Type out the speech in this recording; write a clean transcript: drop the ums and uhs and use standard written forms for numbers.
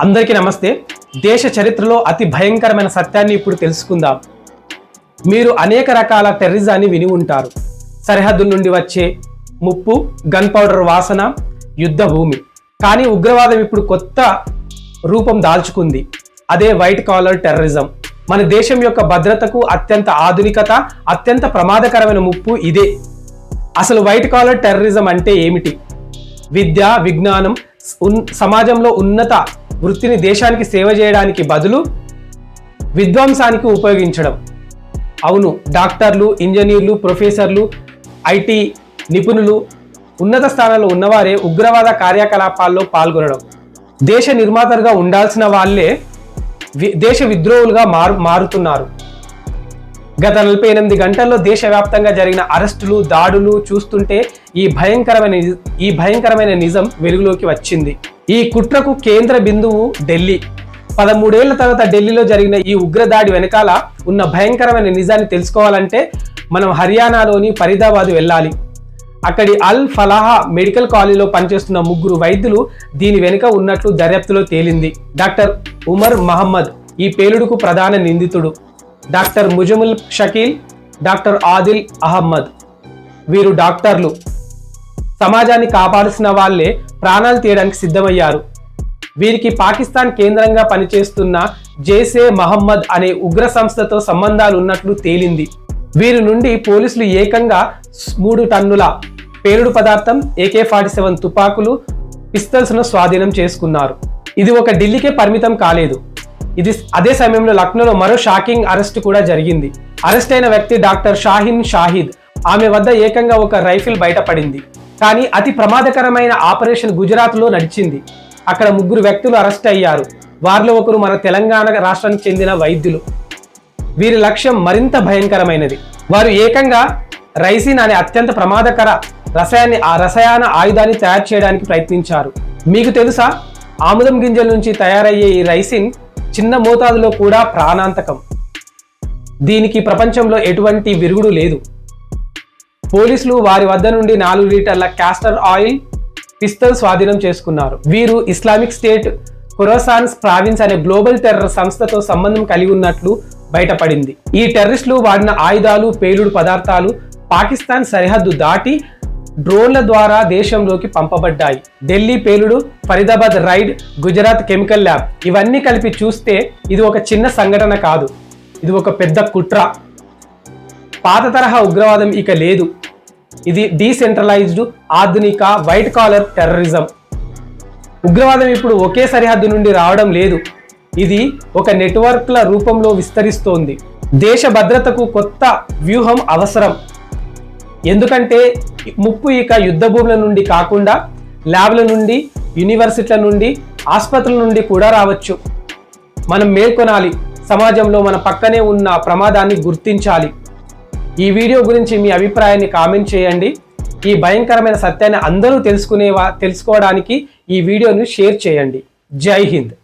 అందరికీ నమస్తే. దేశ చరిత్రలో అతి భయంకరమైన సత్యాన్ని ఇప్పుడు తెలుసుకుందాం. మీరు అనేక రకాల టెర్రరిజాన్ని విని ఉంటారు. సరిహద్దుల నుండి వచ్చే ముప్పు, గన్ పౌడర్ వాసన, యుద్ధ భూమి. కానీ ఉగ్రవాదం ఇప్పుడు కొత్త రూపం దాల్చుకుంది. అదే వైట్ కాలర్ టెర్రరిజం. మన దేశం యొక్క భద్రతకు అత్యంత ఆధునికత, అత్యంత ప్రమాదకరమైన ముప్పు ఇదే. అసలు వైట్ కాలర్ టెర్రరిజం అంటే ఏమిటి? విద్య, విజ్ఞానం, సమాజంలో ఉన్నత వృత్తిని దేశానికి సేవ చేయడానికి బదులు విధ్వంసానికి ఉపయోగించడం. అవును, డాక్టర్లు, ఇంజనీర్లు, ప్రొఫెసర్లు, ఐటీ నిపుణులు, ఉన్నత స్థానాల్లో ఉన్నవారే ఉగ్రవాద కార్యకలాపాల్లో పాల్గొనడం. దేశ నిర్మాతలుగా ఉండాల్సిన వాళ్ళే దేశ విద్రోహులుగా మారుతున్నారు. గత 48 గంటల్లో దేశవ్యాప్తంగా జరిగిన అరెస్టులు, దాడులు చూస్తుంటే ఈ భయంకరమైన నిజం వెలుగులోకి వచ్చింది. ఈ కుట్రకు కేంద్ర బిందువు ఢిల్లీ. 13 ఏళ్ల తర్వాత ఢిల్లీలో జరిగిన ఈ ఉగ్రదాడి వెనకాల ఉన్న భయంకరమైన నిజాన్ని తెలుసుకోవాలంటే మనం హర్యానాలోని ఫరీదాబాద్ వెళ్ళాలి. అక్కడి అల్ ఫలాహా మెడికల్ కాలేజీలో పనిచేస్తున్న 3 వైద్యులు దీని వెనుక ఉన్నట్లు దర్యాప్తులో తేలింది. డాక్టర్ ఉమర్ మహమ్మద్ ఈ పేలుడుకు ప్రధాన నిందితుడు. Doctor Muzammil Shakeel, doctor Adil Ahmed. వీరు డాక్టర్లు. సమాజాన్ని కాపాడాల్సిన వాళ్లే ప్రాణాలు తీయడానికి సిద్ధమయ్యారు. వీరికి పాకిస్తాన్ కేంద్రంగా పనిచేస్తున్న జైషే మహమ్మద్ అనే ఉగ్ర సంస్థతో సంబంధాలు ఉన్నట్లు తేలింది. వీరి నుండి పోలీసులు ఏకంగా 3 టన్నుల పేలుడు పదార్థం, AK-47 తుపాకులు, పిస్తల్స్ ను స్వాధీనం చేసుకున్నారు. ఇది ఒక ఢిల్లీకే పరిమితం కాలేదు. అదే సమయంలో లక్నోలో మరో షాకింగ్ అరెస్ట్ కూడా జరిగింది. అరెస్ట్ అయిన వ్యక్తి డాక్టర్ షాహిన్ షాహిద్. ఆమె వద్ద ఏకంగా ఒక రైఫిల్ బయటపడింది. కానీ అతి ప్రమాదకరమైన ఆపరేషన్ గుజరాత్ లో నడిచింది. అక్కడ 3 వ్యక్తులు అరెస్ట్ అయ్యారు. వారిలో ఒకరు మన తెలంగాణ రాష్ట్రానికి చెందిన వైద్యులు. వీరి లక్ష్యం మరింత భయంకరమైనది. వారు ఏకంగా రైసిన్ అనే అత్యంత ప్రమాదకర రసాయన ఆయుధాన్ని తయారు చేయడానికి ప్రయత్నించారు. మీకు తెలుసా, ఆముదం గింజల నుంచి తయారయ్యే ఈ రైసిన్ చిన్న మోతాదులో కూడా ప్రాణాంతకం. దీనికి ప్రపంచంలో ఎటువంటి విరుగుడు లేదు. పోలీసులు వారి వద్ద నుండి 4 లీటర్ల క్యాస్టర్ ఆయిల్, పిస్తల్ స్వాధీనం చేసుకున్నారు. వీరు ఇస్లామిక్ స్టేట్ ఖురాసాన్ ప్రావిన్స్ అనే గ్లోబల్ టెర్రర్ సంస్థతో సంబంధం కలిగి ఉన్నట్లు బయటపడింది. ఈ టెర్రరిస్టులు వాడిన ఆయుధాలు, పేలుడు పదార్థాలు పాకిస్తాన్ సరిహద్దు దాటి డ్రోన్ల ద్వారా దేశంలోకి పంపబడ్డాయి. ఢిల్లీ పేలుడు, Faridabad raid, Gujarat chemical lab ఇవన్నీ కలిపి చూస్తే ఇది ఒక చిన్న సంఘటన కాదు. ఇది ఒక పెద్ద కుట్ర. పాత తరహా ఉగ్రవాదం ఇక లేదు. ఇది డీసెంట్రలైజ్డ్, ఆధునిక వైట్ కాలర్ టెర్రరిజం. ఉగ్రవాదం ఇప్పుడు ఒకే సరిహద్దు నుండి రావడం లేదు. ఇది ఒక నెట్వర్క్ల రూపంలో విస్తరిస్తోంది. దేశ భద్రతకు కొత్త వ్యూహం అవసరం. ఎందుకంటే ముప్పు ఇక యుద్ధ భూముల నుండి కాకుండా ల్యాబ్ల నుండి, యూనివర్సిటీల నుండి, ఆసుపత్రుల నుండి కూడా రావచ్చు. మనం మేల్కొనాలి. సమాజంలో మన పక్కనే ఉన్న ప్రమాదాన్ని గుర్తించాలి. ఈ వీడియో గురించి మీ అభిప్రాయాన్ని కామెంట్ చేయండి. ఈ భయంకరమైన సత్యాన్ని అందరూ తెలుసుకోవడానికి ఈ వీడియోను షేర్ చేయండి. జై హింద్.